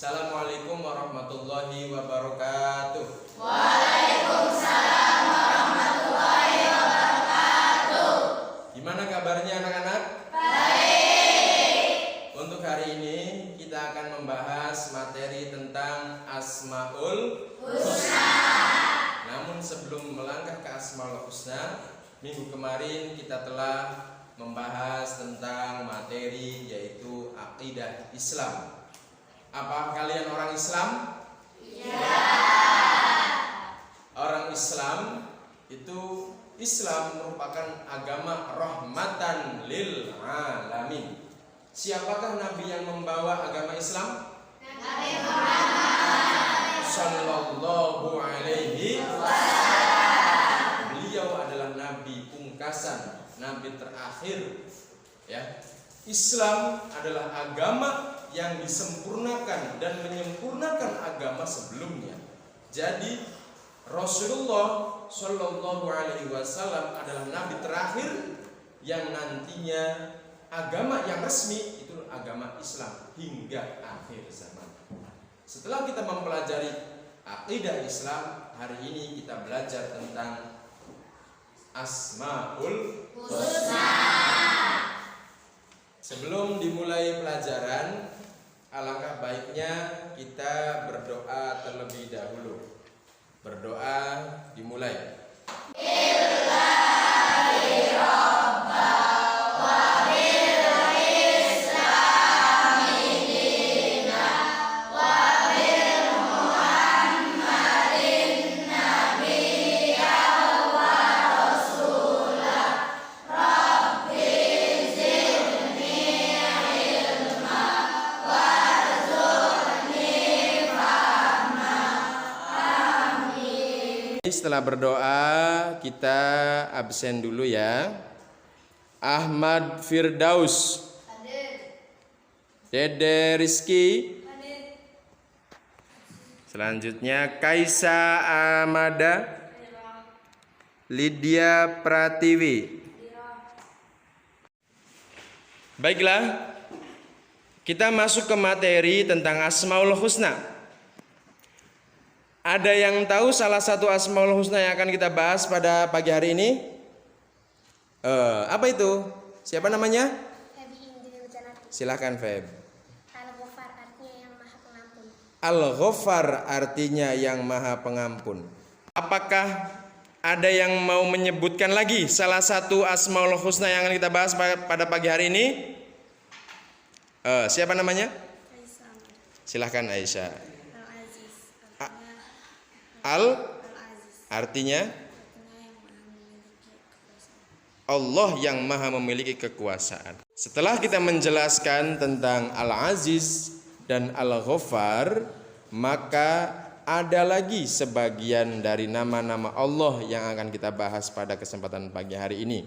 Assalamualaikum warahmatullahi wabarakatuh. Waalaikumsalam warahmatullahi wabarakatuh. Gimana kabarnya anak-anak? Baik. Untuk hari ini kita akan membahas materi tentang Asmaul Husna. Namun sebelum melangkah ke Asmaul Husna, minggu kemarin kita telah membahas tentang materi yaitu akidah Islam. Apa kalian orang Islam? Ya. Orang Islam itu Islam merupakan agama rahmatan lil alamin. Siapakah nabi yang membawa agama Islam? Nabi Muhammad Sallallahu alaihi wasallam. Beliau adalah nabi pungkasan, nabi terakhir. Ya. Islam adalah agama yang disempurnakan dan menyempurnakan agama sebelumnya. Jadi Rasulullah Shallallahu Alaihi Wasallam adalah nabi terakhir yang nantinya agama yang resmi itu agama Islam hingga akhir zaman. Setelah kita mempelajari akidah Islam, hari ini kita belajar tentang Asmaul Husna. Sebelum dimulai pelajaran, alangkah baiknya kita berdoa terlebih dahulu. Berdoa dimulai. Setelah berdoa, kita absen dulu ya. Ahmad Firdaus, Dede Rizky. Selanjutnya Kaisa Amada, Lydia Pratiwi. Baiklah, kita masuk ke materi tentang Asmaul Husna. Ada yang tahu salah satu Asmaul Husna yang akan kita bahas pada pagi hari ini? Apa itu? Siapa namanya? Silahkan Feb. Al-Ghaffar artinya yang maha pengampun. Al-Ghaffar artinya yang maha pengampun. Apakah ada yang mau menyebutkan lagi salah satu Asmaul Husna yang akan kita bahas pada pagi hari ini? Siapa namanya? Silahkan Aisyah. Artinya Allah yang maha memiliki kekuasaan. Setelah kita menjelaskan tentang Al-Aziz dan Al-Ghaffar, maka ada lagi sebagian dari nama-nama Allah yang akan kita bahas pada kesempatan pagi hari ini.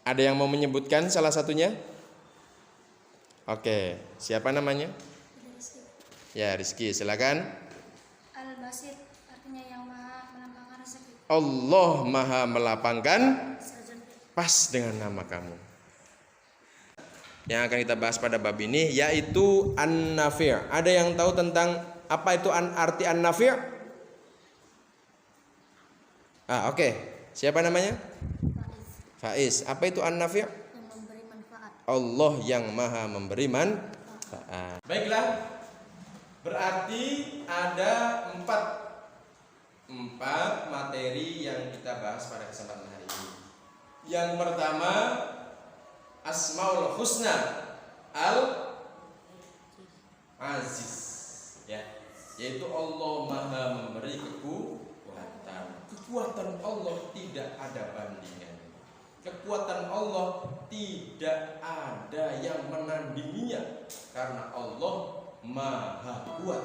Ada yang mau menyebutkan salah satunya? Oke, siapa namanya? Ya, Rizky, silakan. Al-Basit artinya yang maha melapangkan rezeki. Allah maha melapangkan, pas dengan nama kamu. Yang akan kita bahas pada bab ini yaitu An-Nafi'. Ada yang tahu tentang apa itu arti An-Nafi'? Oke. Siapa namanya? Faiz. Apa itu An-Nafi'? Yang memberi manfaat. Allah yang maha memberi manfaat. Baiklah. Berarti ada empat materi yang kita bahas pada kesempatan hari ini. Yang pertama Asmaul Husna Al-Aziz, ya, yaitu Allah maha memberi kekuatan. Kekuatan Allah tidak ada bandingan. Kekuatan Allah tidak ada yang menandinginya karena Allah maha kuat.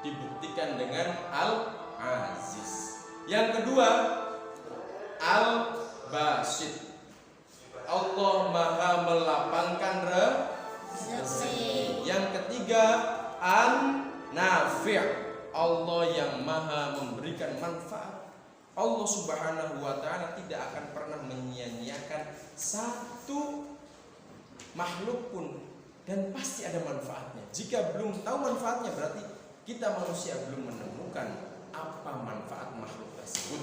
Dibuktikan dengan Al-Aziz. Yang kedua Al-Basit, Allah maha melapangkan rezeki. Yang ketiga An-Nafi', Allah yang maha memberikan manfaat. Allah subhanahu wa ta'ala tidak akan pernah menyia-nyiakan satu makhluk pun dan pasti ada manfaatnya. Jika belum tahu manfaatnya, berarti kita manusia belum menemukan apa manfaat makhluk tersebut.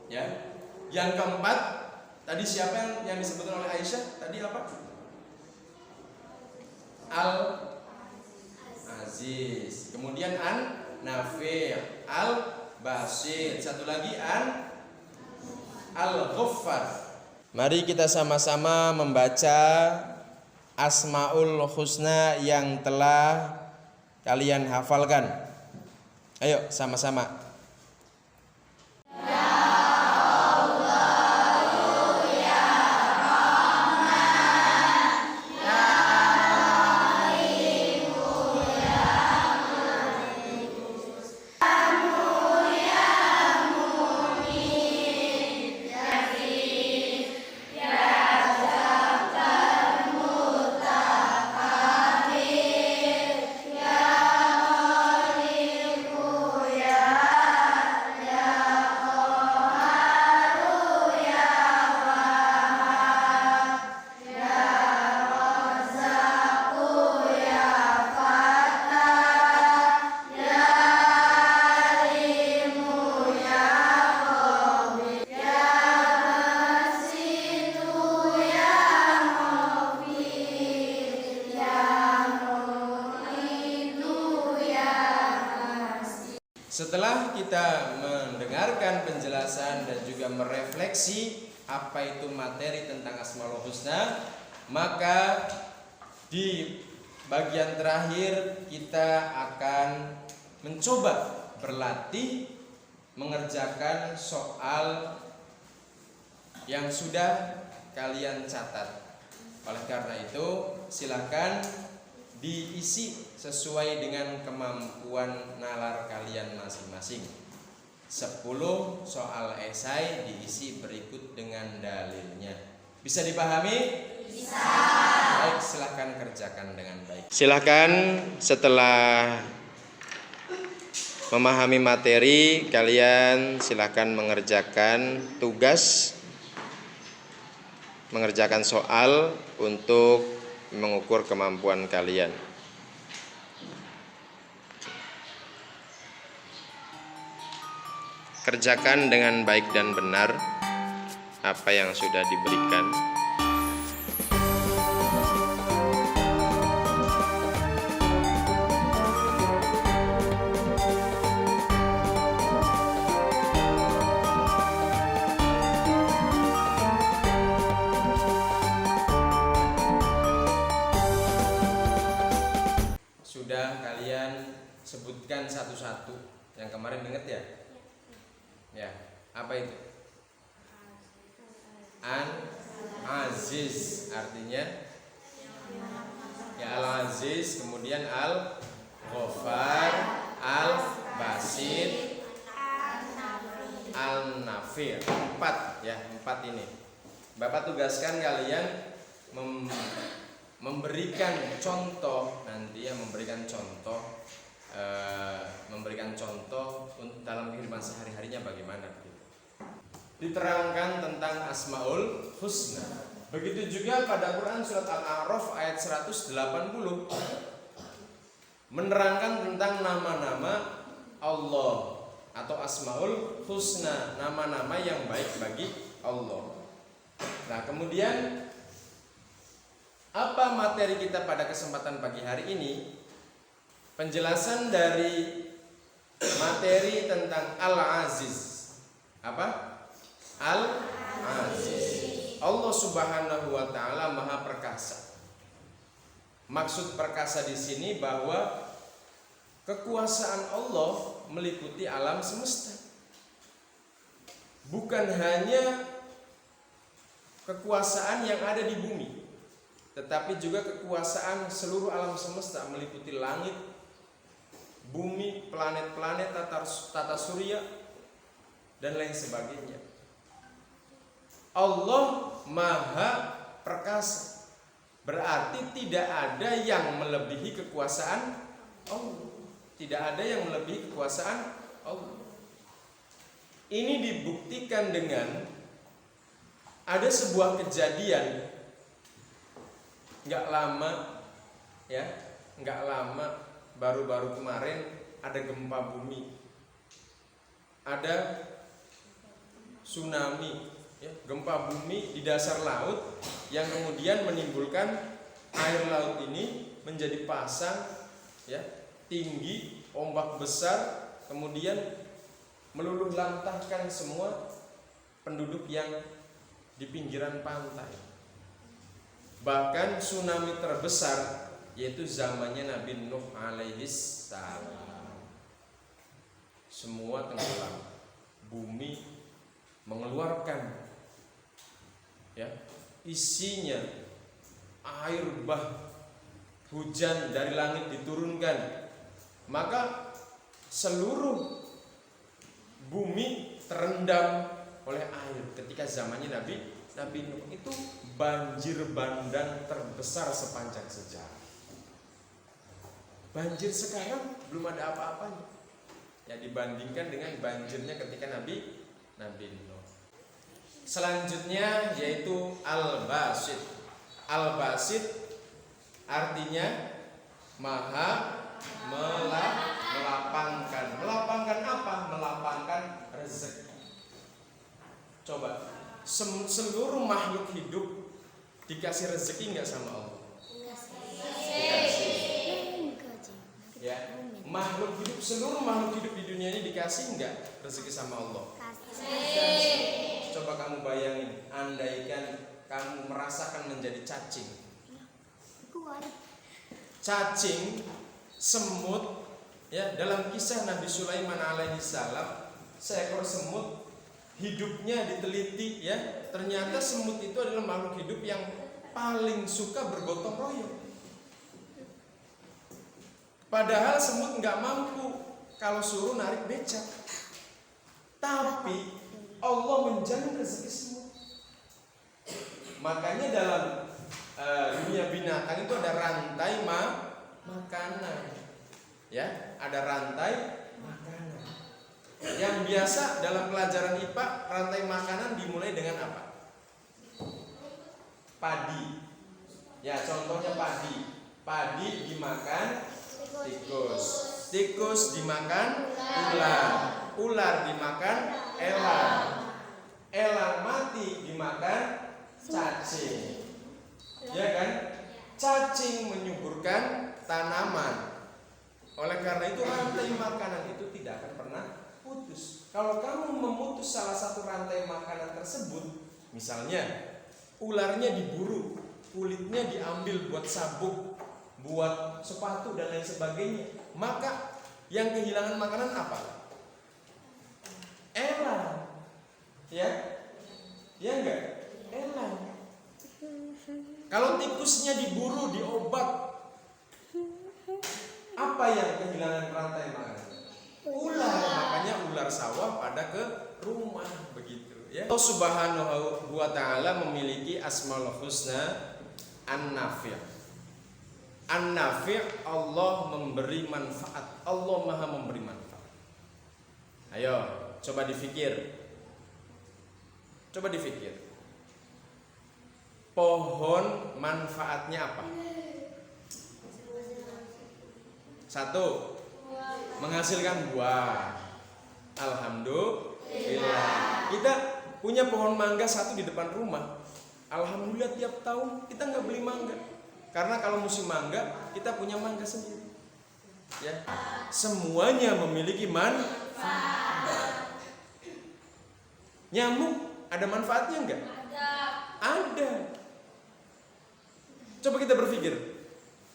Ya. Yang keempat, tadi siapa yang disebutkan oleh Aisyah? Tadi apa? Al-Aziz. Kemudian An-Nafi', Al-Basir. Satu lagi Al-Ghaffar. Mari kita sama-sama membaca Asmaul Husna yang telah kalian hafalkan. Ayo sama-sama. Setelah kita mendengarkan penjelasan dan juga merefleksi apa itu materi tentang Asmaul Husna, maka di bagian terakhir kita akan mencoba berlatih mengerjakan soal yang sudah kalian catat. Oleh karena itu, silakan diisi sesuai dengan kemampuan nalar kalian masing-masing. 10 soal esai diisi berikut dengan dalilnya. Bisa dipahami? Bisa. Baik, silahkan kerjakan dengan baik. Silahkan setelah memahami materi, kalian silahkan mengerjakan tugas, mengerjakan soal untuk mengukur kemampuan kalian. Kerjakan dengan baik dan benar apa yang sudah diberikan. Sudah kalian sebutkan satu-satu. Yang kemarin inget ya? Ya, apa itu? An-Aziz artinya ya Al-Aziz, kemudian Al-Ghaffar, Al-Basir, Al-Nafi'. 4 ya, 4 ini. Bapak tugaskan kalian memberikan contoh nanti ya, memberikan contoh dalam kehidupan sehari-harinya bagaimana gitu. Diterangkan tentang Asmaul Husna. Begitu juga pada Quran surat Al-A'raf ayat 180 menerangkan tentang nama-nama Allah atau Asmaul Husna, nama-nama yang baik bagi Allah. Nah, kemudian apa materi kita pada kesempatan pagi hari ini? Penjelasan dari materi tentang Al-Aziz. Apa? Al-Aziz. Allah Subhanahu wa taala Maha Perkasa. Maksud perkasa di sini bahwa kekuasaan Allah meliputi alam semesta. Bukan hanya kekuasaan yang ada di bumi, tetapi juga kekuasaan seluruh alam semesta meliputi langit, bumi, planet-planet, tata surya, dan lain sebagainya. Allah Maha Perkasa, berarti tidak ada yang melebihi kekuasaan Allah. Tidak ada yang melebihi kekuasaan Allah. Ini dibuktikan dengan ada sebuah kejadian nggak lama ya, nggak lama baru-baru kemarin ada gempa bumi, ada tsunami, ya, gempa bumi di dasar laut yang kemudian menimbulkan air laut ini menjadi pasang, ya, tinggi, ombak besar, kemudian meluluh lantahkan semua penduduk yang di pinggiran pantai. Bahkan tsunami terbesar yaitu zamannya Nabi Nuh alaihis salam. Semua tenggelam. Bumi mengeluarkan, ya, isinya air bah, hujan dari langit diturunkan. Maka seluruh bumi terendam oleh air ketika zamannya Nabi Nuh. Itu banjir bandang terbesar sepanjang sejarah. Banjir sekarang belum ada apa-apanya, ya, dibandingkan dengan banjirnya ketika Nabi Nuh. Selanjutnya yaitu al-basit. Al-basit artinya maha melapangkan. Melapangkan apa? Melapangkan rezeki. Coba, seluruh makhluk hidup dikasih rezeki nggak sama Allah? Dikasih. Ya, makhluk hidup, seluruh makhluk hidup di dunia ini dikasih nggak rezeki sama Allah? Dikasih. Coba kamu bayangin, andaikan kamu merasakan menjadi cacing. Cacing, semut, ya, dalam kisah Nabi Sulaiman alaihissalam, seekor semut hidupnya diteliti, ya, ternyata semut itu adalah makhluk hidup yang paling suka bergotong royong. Padahal semut nggak mampu kalau suruh narik becak, tapi Allah menjamin rezeki semut. Makanya dalam dunia binatang itu ada rantai makanan, ya, ada rantai makanan. Yang biasa dalam pelajaran IPA, rantai makanan dimulai dengan apa? Padi. Ya, contohnya padi. Padi dimakan tikus. Tikus dimakan ular. Ular dimakan elang. Elang mati dimakan cacing. Ya kan? Cacing menyuburkan tanaman. Oleh karena itu rantai makanan itu tidak akan pernah putus. Kalau kamu memutus salah satu rantai makanan tersebut, misalnya ularnya diburu, kulitnya diambil buat sabuk, buat sepatu dan lain sebagainya, maka yang kehilangan makanan apa? Elang. Ya? Ya enggak? Elang. Kalau tikusnya diburu, diobat, apa yang kehilangan rantai makanan? Ular. Makanya ular sawah pada ke rumah, begitu, ya. Allah Subhanahu wa ta'ala memiliki asmaul husna an-nafi'. An-nafi', Allah memberi manfaat. Allah maha memberi manfaat. Ayo, coba difikir. Coba difikir. Pohon manfaatnya apa? Satu, menghasilkan buah. Alhamdulillah. Kita punya pohon mangga satu di depan rumah. Alhamdulillah tiap tahun kita nggak beli mangga. Karena kalau musim mangga kita punya mangga sendiri. Ya, semuanya memiliki manfaat. Nyamuk ada manfaatnya enggak? Ada. Coba kita berpikir,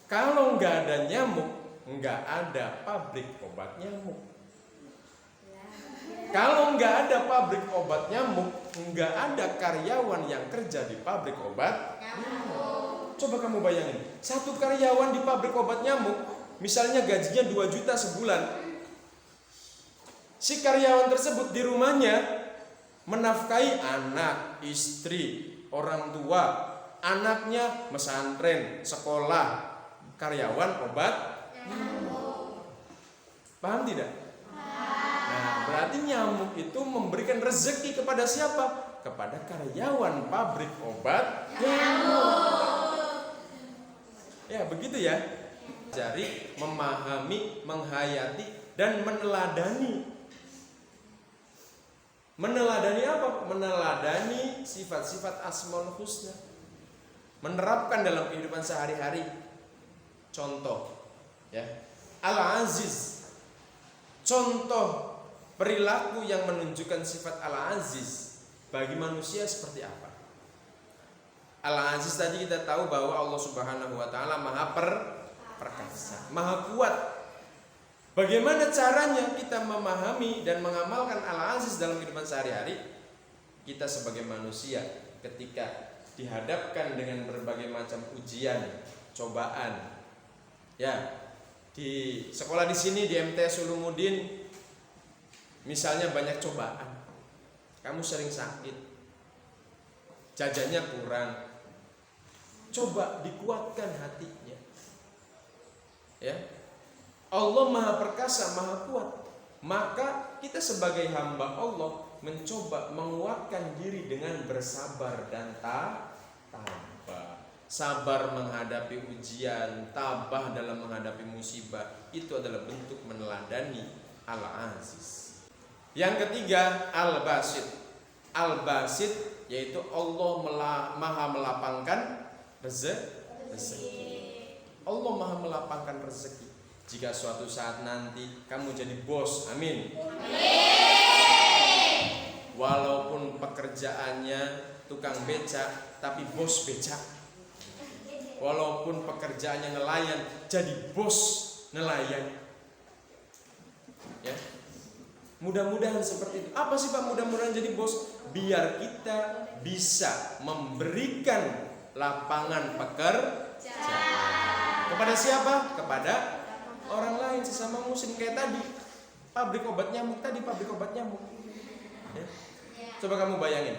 kalau nggak ada nyamuk, nggak ada pabrik obat nyamuk. Kalau nggak ada pabrik obat nyamuk, nggak ada karyawan yang kerja di pabrik obat nyamuk. Coba kamu bayangin, satu karyawan di pabrik obat nyamuk, misalnya gajinya 2 juta sebulan. Si karyawan tersebut di rumahnya menafkahi anak, istri, orang tua, anaknya pesantren, sekolah, karyawan obat nyamuk. Paham tidak? Nah, berarti nyamuk itu memberikan rezeki kepada siapa? Kepada karyawan pabrik obat nyamuk. Ya, begitu ya. Jari memahami, menghayati dan meneladani. Meneladani apa? Meneladani sifat-sifat Asmaul Husna. Menerapkan dalam kehidupan sehari-hari. Contoh, ya. Al-Aziz. Contoh perilaku yang menunjukkan sifat Al-Aziz bagi manusia seperti apa? Al-Aziz tadi kita tahu bahwa Allah Subhanahu wa taala Maha perkasa, Maha kuat. Bagaimana caranya kita memahami dan mengamalkan Al-Aziz dalam kehidupan sehari-hari? Kita sebagai manusia ketika dihadapkan dengan berbagai macam ujian, cobaan. Ya, di sekolah di sini di MTS Ulumuddin misalnya banyak cobaan. Kamu sering sakit. Jajannya kurang. Coba dikuatkan hatinya. Ya. Allah Maha perkasa, Maha kuat. Maka kita sebagai hamba Allah mencoba menguatkan diri dengan bersabar dan tabah. Sabar menghadapi ujian, tabah dalam menghadapi musibah. Itu adalah bentuk meneladani Al-Aziz. Yang ketiga, Al-Basit. Al-Basit yaitu Allah Maha melapangkan rezeki. Allah Maha melapangkan rezeki. Jika suatu saat nanti kamu jadi bos, amin. Walaupun pekerjaannya tukang becak, tapi bos becak. Walaupun pekerjaannya nelayan, jadi bos nelayan. Ya. Mudah-mudahan seperti itu. Apa sih Pak mudah-mudahan jadi bos? Biar kita bisa memberikan lapangan pekerjaan. Kepada siapa? Kepada orang lain, sesama muslim. Kayak tadi pabrik obat nyamuk ya. Coba kamu bayangin,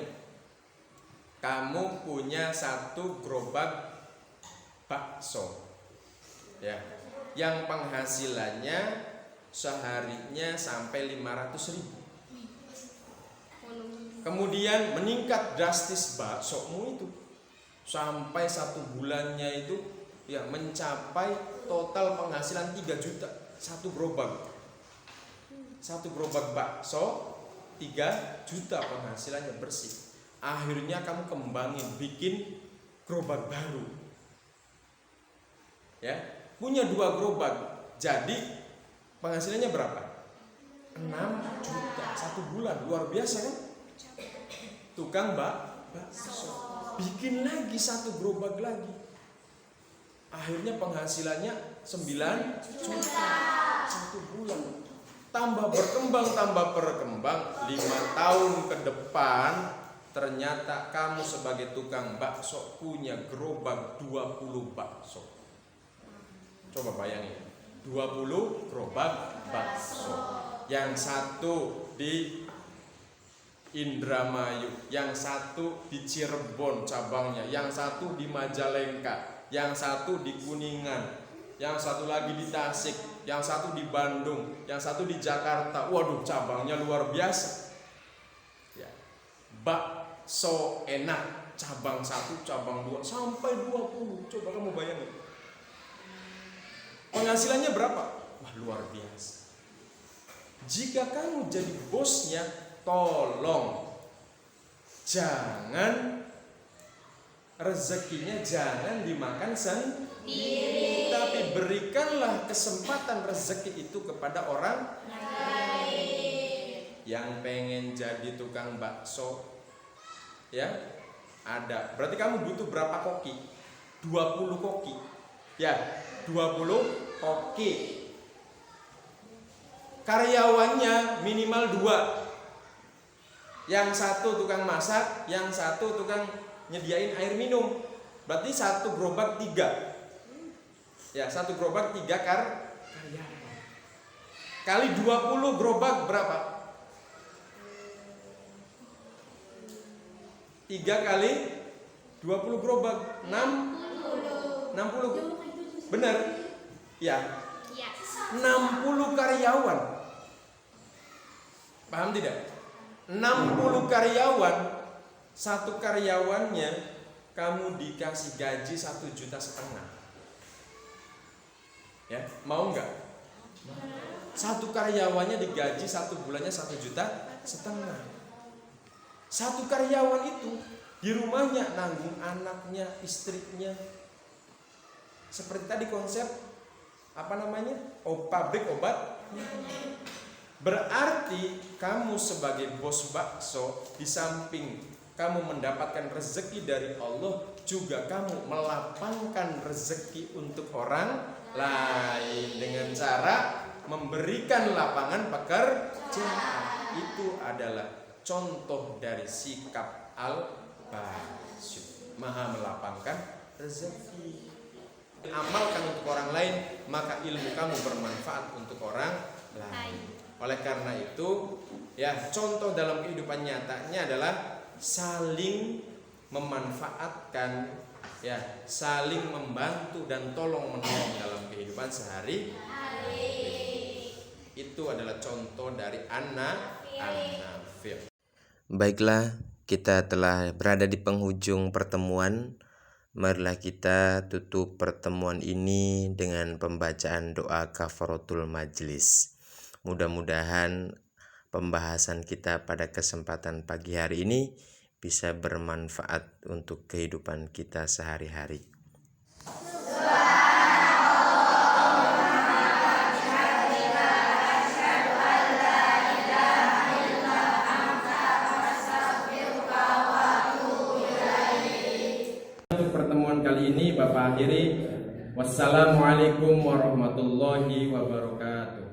kamu punya satu gerobak bakso ya, yang penghasilannya seharinya sampai 500.000. Kemudian meningkat drastis baksomu itu sampai 1 bulannya itu ya mencapai total penghasilan 3 juta. Satu gerobak bakso 3 juta penghasilannya bersih. Akhirnya kamu kembangin, bikin gerobak baru. Ya, punya 2 gerobak. Jadi penghasilannya berapa? 6 juta 1 bulan. Luar biasa kan? Tukang bakso. Bikin lagi 1 gerobak lagi. Akhirnya penghasilannya 9 juta 1 bulan. Tambah berkembang 5 tahun ke depan ternyata kamu sebagai tukang bakso punya gerobak 20 bakso. Coba bayangin, 20 gerobak bakso. Yang satu di Indramayu, yang satu di Cirebon cabangnya, yang satu di Majalengka, yang satu di Kuningan, yang satu lagi di Tasik, yang satu di Bandung, yang satu di Jakarta. Waduh, cabangnya luar biasa. Ya. Bakso enak, cabang 1, cabang 2 sampai 20. Coba kamu bayangin. Penghasilannya berapa? Wah, luar biasa. Jika kamu jadi bosnya, tolong jangan rezekinya jangan dimakan sendiri, tapi berikanlah kesempatan rezeki itu kepada orang lain. Yang pengen jadi tukang bakso ya ada, berarti kamu butuh berapa koki? 20 koki ya, 20 koki. Karyawannya minimal 2. Yang satu tukang masak, yang satu tukang nyediain air minum. Berarti 1 gerobak 3. Ya, 1 gerobak 3 karyawan. Kali 20 gerobak berapa? 3 kali 20 gerobak 60. Benar? Ya. 60 karyawan. Paham tidak? 60 karyawan, 1 karyawannya kamu dikasih gaji 1,5 juta. Ya, mau nggak? Satu karyawannya digaji 1 bulannya 1,5 juta. Satu karyawan itu di rumahnya nanggung anaknya, istrinya. Seperti tadi konsep pabrik obat. Berarti kamu sebagai bos bakso, di samping kamu mendapatkan rezeki dari Allah, juga kamu melapangkan rezeki untuk orang lain dengan cara memberikan lapangan pekerjaan. Itu adalah contoh dari sikap al-basyir, maha melapangkan rezeki. Amalkan untuk orang lain, maka ilmu kamu bermanfaat untuk orang lain. Oleh karena itu, ya, contoh dalam kehidupan nyatanya adalah saling memanfaatkan, ya, saling membantu dan tolong menolong dalam kehidupan sehari-hari. Itu adalah contoh dari an-nafi'. Baiklah, kita telah berada di penghujung pertemuan. Marilah kita tutup pertemuan ini dengan pembacaan doa kafaratul majlis. Mudah-mudahan pembahasan kita pada kesempatan pagi hari ini bisa bermanfaat untuk kehidupan kita sehari-hari. Untuk pertemuan kali ini Bapak akhiri. Wassalamualaikum warahmatullahi wabarakatuh.